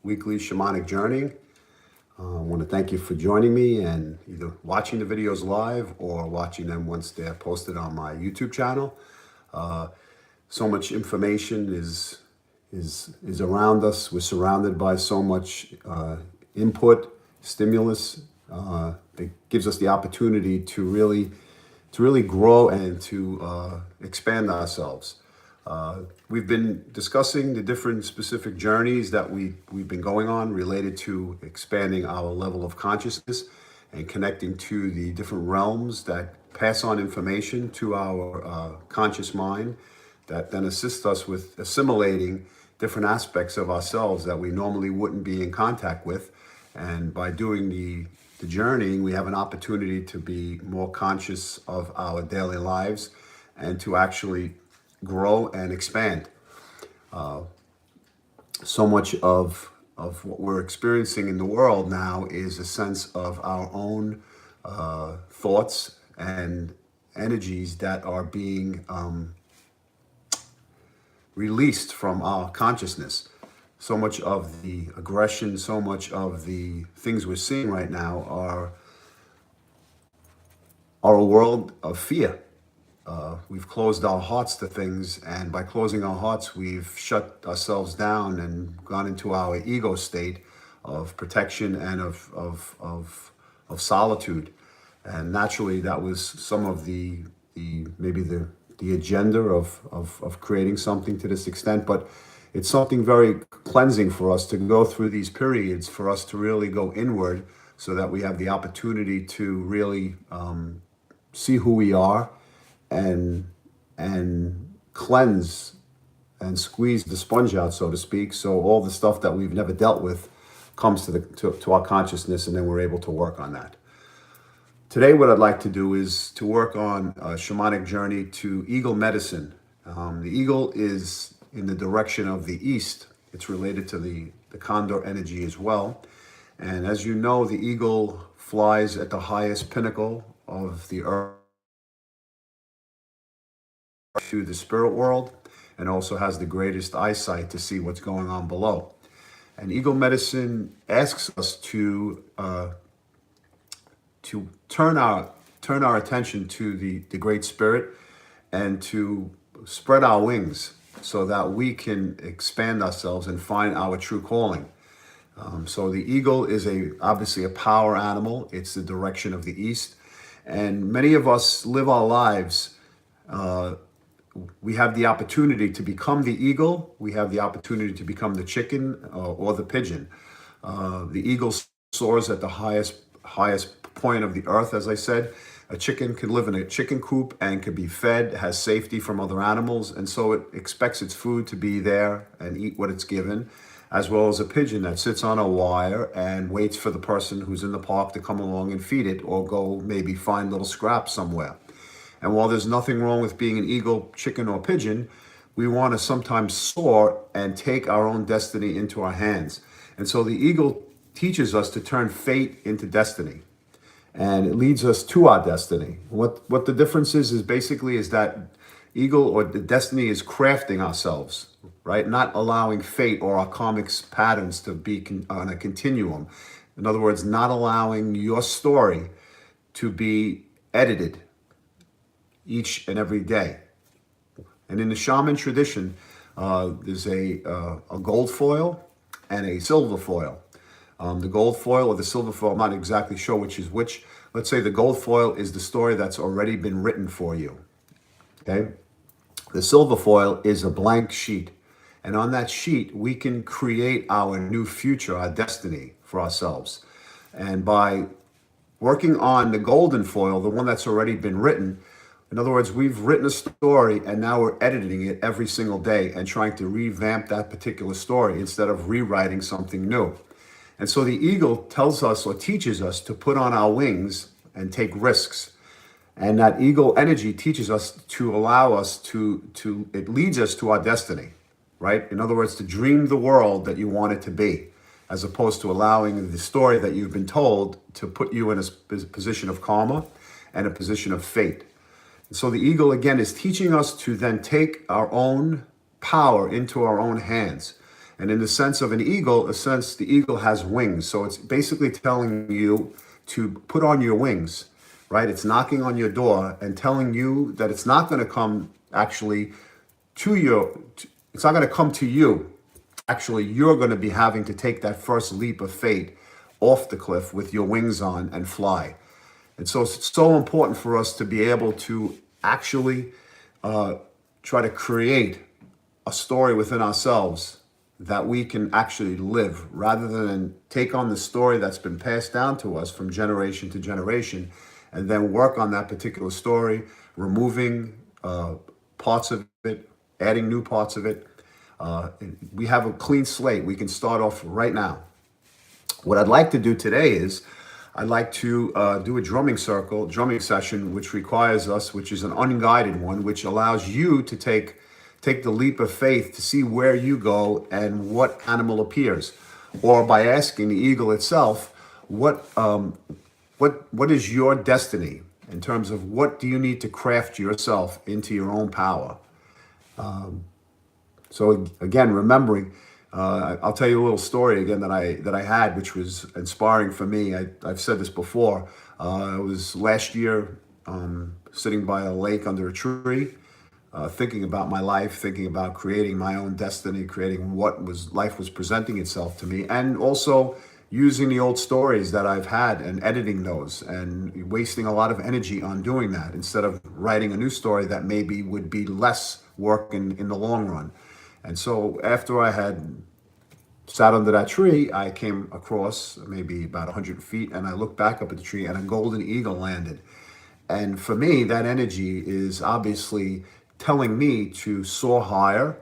weekly shamanic journey. I want to thank you for joining me and either watching the videos live or watching them once they're posted on my YouTube channel. So much information is around us. We're surrounded by so much input, stimulus. That gives us the opportunity to really grow and to expand ourselves. We've been discussing the different specific journeys that we've been going on related to expanding our level of consciousness and connecting to the different realms that pass on information to our conscious mind that then assist us with assimilating different aspects of ourselves that we normally wouldn't be in contact with. And by doing the journeying, we have an opportunity to be more conscious of our daily lives and to actually grow and expand. So much of what we're experiencing in the world now is a sense of our own thoughts and energies that are being released from our consciousness. So much of the aggression, so much of the things we're seeing right now are a world of fear. We've closed our hearts to things, and by closing our hearts, we've shut ourselves down and gone into our ego state of protection and of solitude. And naturally, that was some of the agenda of creating something to this extent. But it's something very cleansing for us to go through these periods, for us to really go inward, so that we have the opportunity to really see who we are and cleanse and squeeze the sponge out, so to speak. So all the stuff that we've never dealt with comes to our consciousness, and then we're able to work on that. Today, what I'd like to do is to work on a shamanic journey to eagle medicine. The eagle is in the direction of the east. It's related to the condor energy as well. And as you know, the eagle flies at the highest pinnacle of the earth to the spirit world, and also has the greatest eyesight to see what's going on below. And eagle medicine asks us to turn our attention to the great spirit and to spread our wings so that we can expand ourselves and find our true calling. So the eagle is obviously a power animal. It's the direction of the east, and many of us live our lives. We have the opportunity to become the eagle. We have the opportunity to become the chicken or the pigeon. The eagle soars at the highest point of the earth, as I said. A chicken can live in a chicken coop and can be fed, has safety from other animals, and so it expects its food to be there and eat what it's given, as well as a pigeon that sits on a wire and waits for the person who's in the park to come along and feed it, or go maybe find little scraps somewhere. And while there's nothing wrong with being an eagle, chicken, or pigeon, we want to sometimes soar and take our own destiny into our hands. And so the eagle teaches us to turn fate into destiny. And it leads us to our destiny. What the difference is basically that eagle or the destiny is crafting ourselves, right? Not allowing fate or our karmic patterns to be on a continuum. In other words, not allowing your story to be edited each and every day. And in the shaman tradition, there's a gold foil and a silver foil. The gold foil or the silver foil, I'm not exactly sure which is which. Let's say the gold foil is the story that's already been written for you. Okay? The silver foil is a blank sheet. And on that sheet, we can create our new future, our destiny for ourselves. And by working on the golden foil, the one that's already been written, in other words, we've written a story and now we're editing it every single day and trying to revamp that particular story instead of rewriting something new. And so the eagle tells us or teaches us to put on our wings and take risks. And that eagle energy teaches us to allow us it leads us to our destiny, right? In other words, to dream the world that you want it to be, as opposed to allowing the story that you've been told to put you in a position of karma and a position of fate. So the eagle, again, is teaching us to then take our own power into our own hands And in the sense of an eagle, the eagle has wings. So it's basically telling you to put on your wings, right? It's knocking on your door and telling you that it's not going to come actually to you. It's not going to come to you. Actually, you're going to be having to take that first leap of faith off the cliff with your wings on and fly. And so it's so important for us to be able to actually try to create a story within ourselves that we can actually live, rather than take on the story that's been passed down to us from generation to generation and then work on that particular story, removing parts of it, adding new parts of it. We have a clean slate. We can start off right now. What I'd like to do today is I'd like to do a drumming session, which requires us, which is an unguided one, which allows you to take the leap of faith to see where you go and what animal appears, or by asking the eagle itself, what is your destiny in terms of what do you need to craft yourself into your own power. So again, remembering, I'll tell you a little story again that I had, which was inspiring for me. I've said this before. It was last year, sitting by a lake under a tree, thinking about my life, thinking about creating my own destiny, creating what life was presenting itself to me, and also using the old stories that I've had and editing those and wasting a lot of energy on doing that instead of writing a new story that maybe would be less work in the long run. And so after I had sat under that tree, I came across maybe about 100 feet, and I looked back up at the tree and a golden eagle landed. And for me, that energy is obviously telling me to soar higher,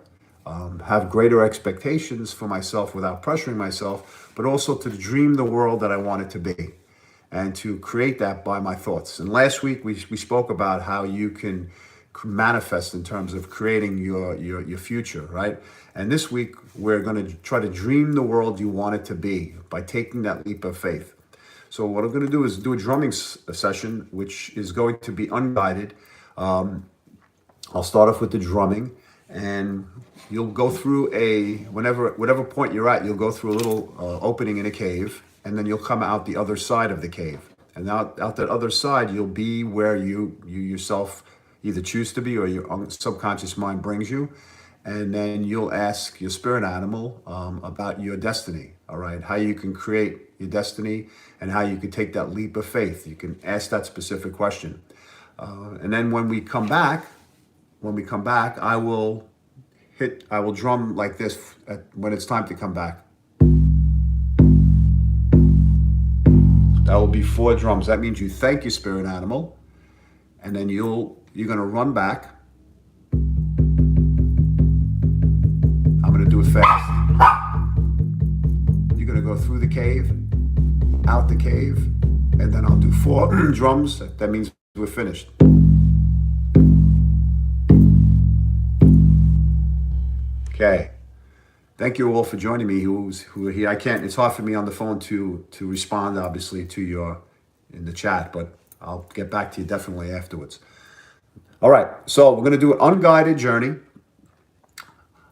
have greater expectations for myself without pressuring myself, but also to dream the world that I want it to be and to create that by my thoughts. And last week we spoke about how you can manifest in terms of creating your future, right? And this week we're going to try to dream the world you want it to be by taking that leap of faith. So what I'm going to do is do a drumming session, which is going to be unguided. I'll start off with the drumming, and you'll go through whatever point you're at, you'll go through a little opening in a cave, and then you'll come out the other side of the cave. And out that other side, you'll be where you yourself either choose to be or your subconscious mind brings you. And then you'll ask your spirit animal about your destiny, all right? How you can create your destiny and how you can take that leap of faith. You can ask that specific question. And then when we come back, I will drum like this when it's time to come back. That will be 4 drums. That means you thank your spirit animal, and then you're gonna run back. I'm gonna do it fast. You're gonna go through the cave, out the cave, and then I'll do 4 drums. That means we're finished. Okay. Thank you all for joining me. Who are here? It's hard for me on the phone to respond, obviously, to your in the chat, but I'll get back to you definitely afterwards. All right, so we're going to do an unguided journey.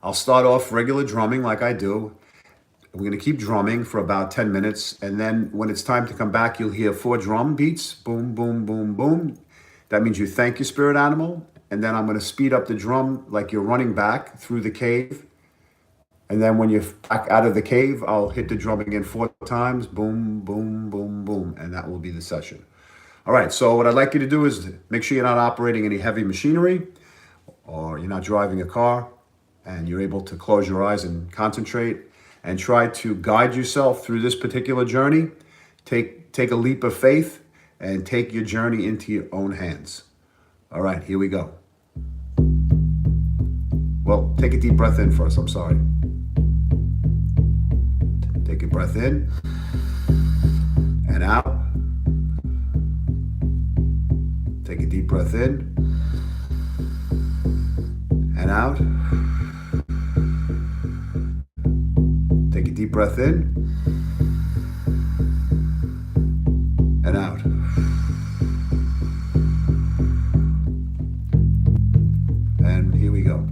I'll start off regular drumming like I do. We're going to keep drumming for about 10 minutes, and then when it's time to come back, you'll hear 4 drum beats. Boom, boom, boom, boom. That means you thank your spirit animal, and then I'm going to speed up the drum like you're running back through the cave. And then when you're back out of the cave, I'll hit the drum again 4 times. Boom, boom, boom, boom. And that will be the session. All right, so what I'd like you to do is make sure you're not operating any heavy machinery or you're not driving a car, and you're able to close your eyes and concentrate and try to guide yourself through this particular journey. Take a leap of faith and take your journey into your own hands. All right, here we go. Well, take a deep breath in first, I'm sorry. Take a breath in and out. Take a deep breath in and out. Take a deep breath in and out. And here we go.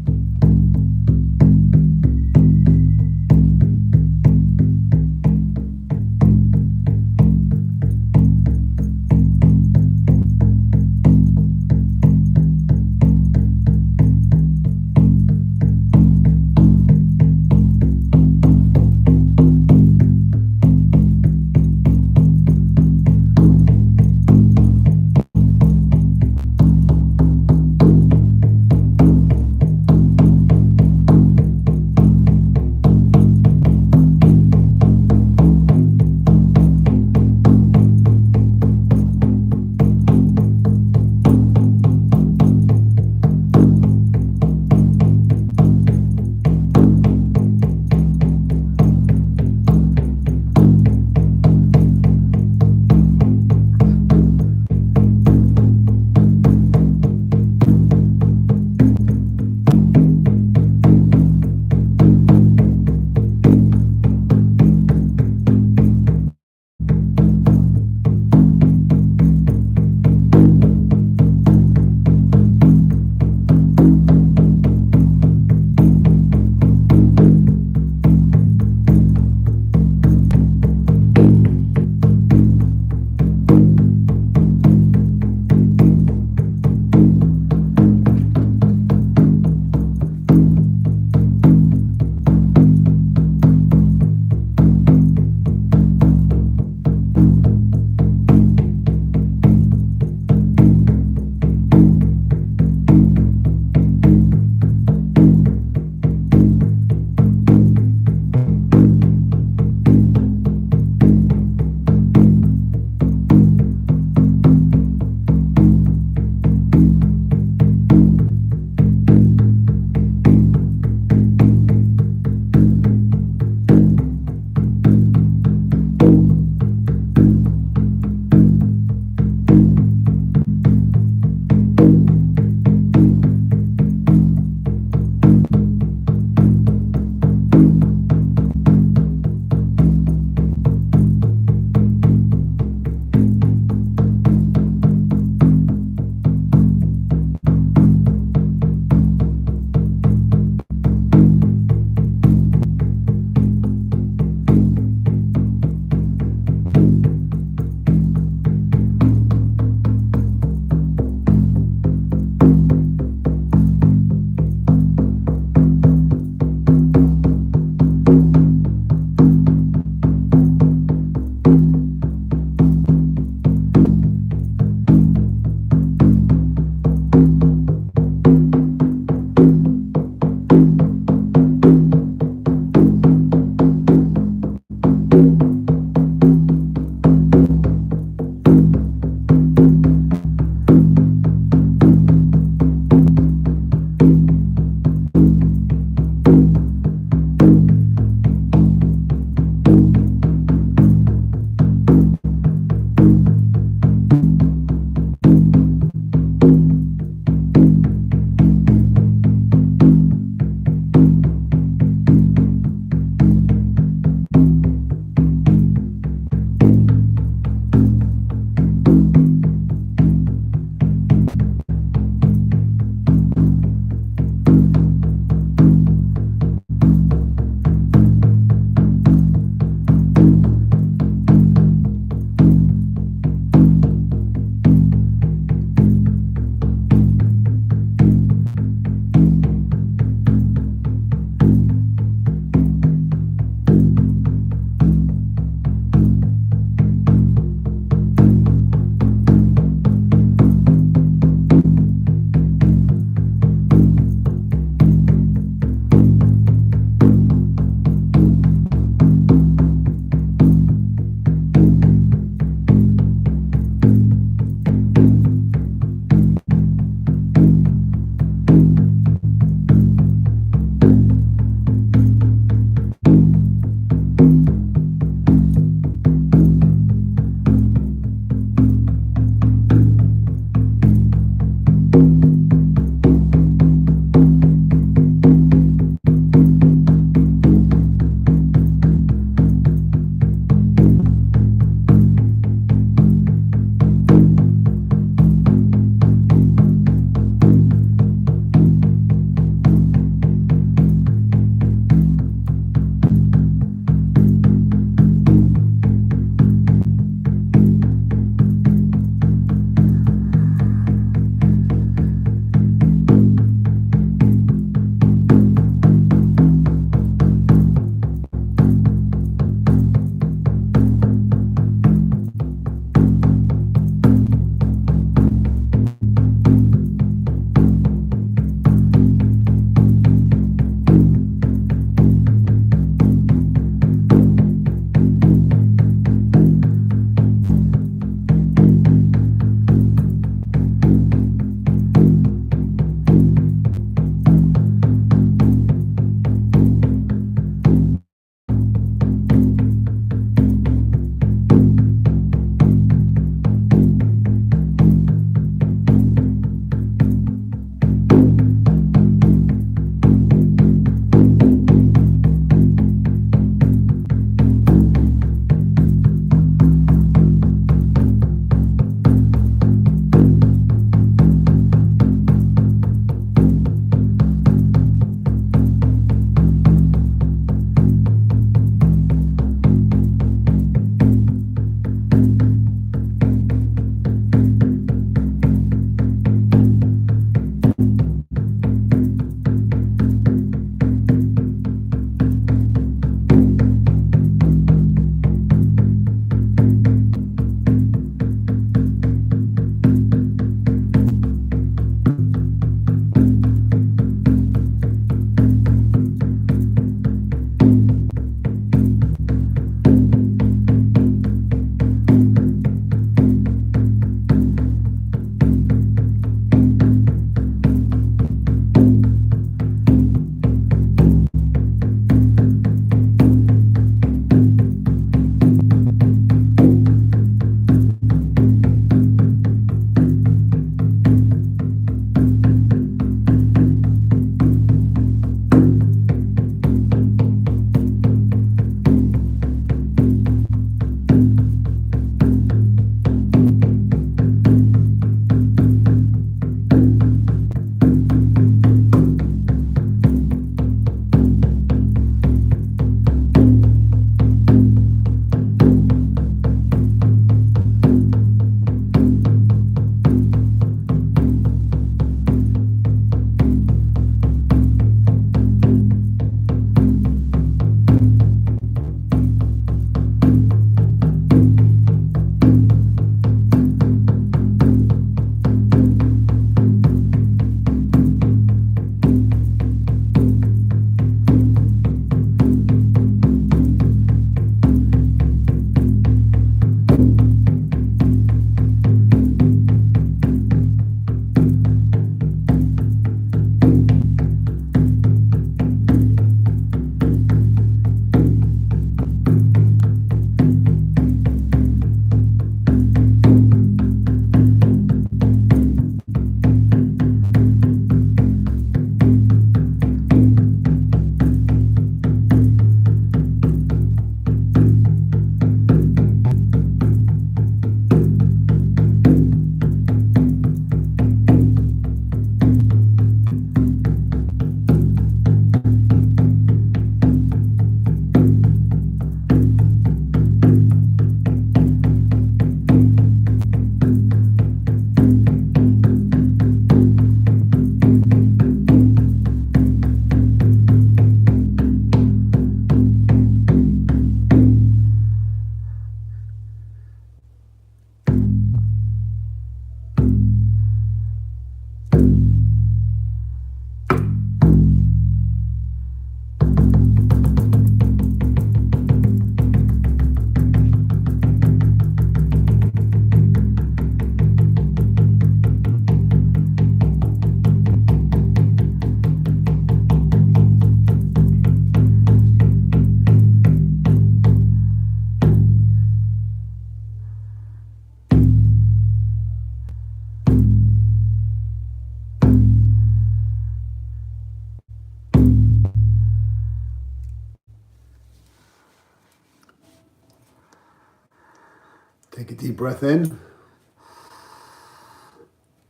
Take a deep breath in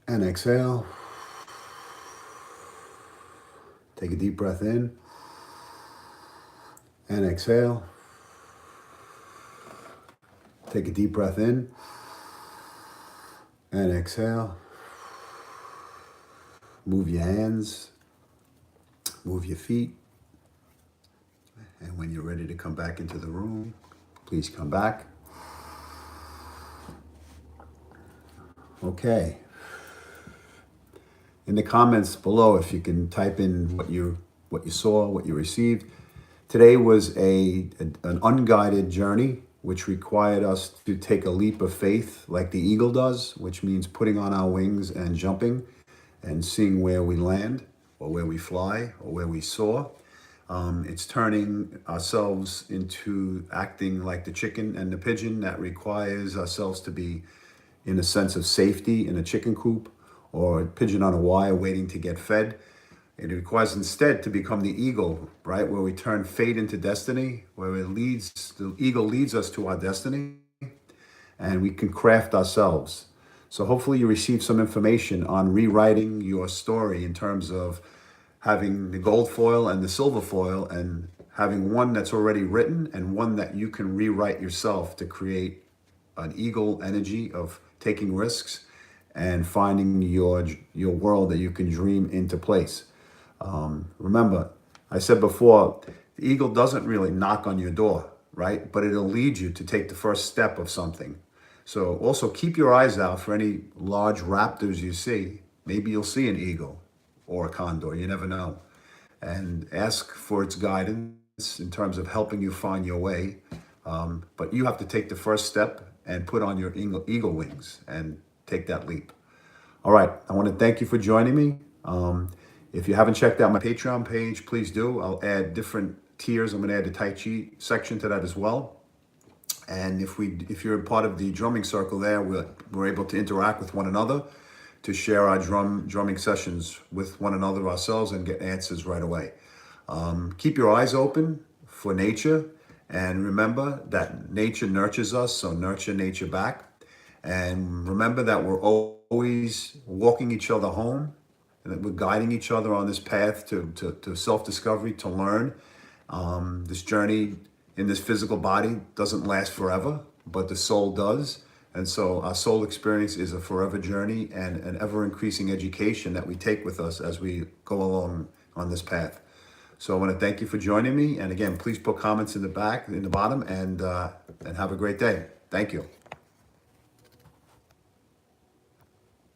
and exhale. Take a deep breath in and exhale. Take a deep breath in and exhale. Move your hands, move your feet. And when you're ready to come back into the room, please come back. Okay. In the comments below, if you can type in what you saw, what you received. Today was an unguided journey, which required us to take a leap of faith like the eagle does, which means putting on our wings and jumping and seeing where we land or where we fly or where we soar. It's turning ourselves into acting like the chicken and the pigeon that requires ourselves to be in a sense of safety in a chicken coop or a pigeon on a wire waiting to get fed. It requires instead to become the eagle, right? Where we turn fate into destiny, where the eagle leads us to our destiny and we can craft ourselves. So hopefully you receive some information on rewriting your story in terms of having the gold foil and the silver foil and having one that's already written and one that you can rewrite yourself to create an eagle energy of taking risks and finding your world that you can dream into place. Remember, I said before, the eagle doesn't really knock on your door, right? But it'll lead you to take the first step of something. So also keep your eyes out for any large raptors you see. Maybe you'll see an eagle or a condor, you never know. And ask for its guidance in terms of helping you find your way. But you have to take the first step and put on your eagle wings and take that leap. All right, I want to thank you for joining me. If you haven't checked out my Patreon page, please do. I'll add different tiers. I'm going to add the Tai Chi section to that as well. And if you're a part of the drumming circle there, we're able to interact with one another to share our drumming sessions with one another ourselves and get answers right away. Keep your eyes open for nature. And remember that nature nurtures us, so nurture nature back. And remember that we're always walking each other home, and that we're guiding each other on this path to self-discovery, to learn. This journey in this physical body doesn't last forever, but the soul does. And so our soul experience is a forever journey and an ever-increasing education that we take with us as we go along on this path. So I want to thank you for joining me. And again, please put comments in the bottom, and have a great day. Thank you.